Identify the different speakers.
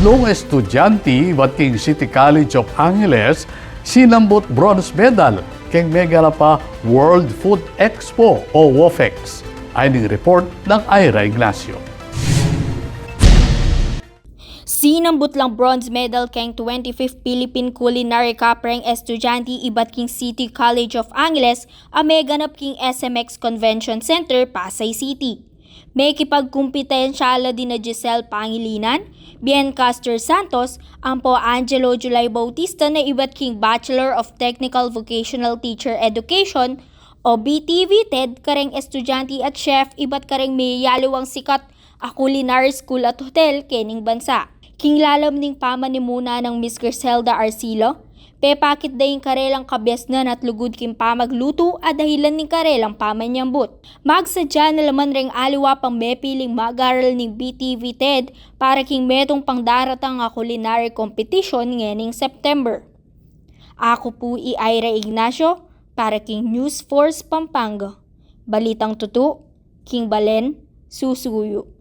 Speaker 1: Tatlong estudyante at Keng City College of Angeles sinambot bronze medal Keng Megalapa World Food Expo o WOFEX. Ayon ng report ng Ira Ignacio.
Speaker 2: Sinambut lang bronze medal Keng 25th Philippine Culinary kapreng estudyante iba't Keng City College of Angeles ang may ganap Keng SMX Convention Center, Pasay City. May kipagkumpetensyala din na Giselle Pangilinan, Biencaster Santos, ang po Angelo Julay Bautista na iba't Keng Bachelor of Technical Vocational Teacher Education o Btvted kareng estudyante at chef iba't kareng may yaliwang sikat a culinary school at hotel kening bansa. King lalam ning pamanimuna ng Miss Griselda Arcilo, pepakit daing karelang kabyasnan at lugod kim pamagluto at dahilan ning karelang pamanyambut. Magsadya na laman ring aliwa pang mepiling mag-aral ning Btvted para king metong pangdaratang nga culinary competition ngening September. Ako po Ira Ignacio para King News Force Pampanga. Balitang tutu, King Balen, Susuyo.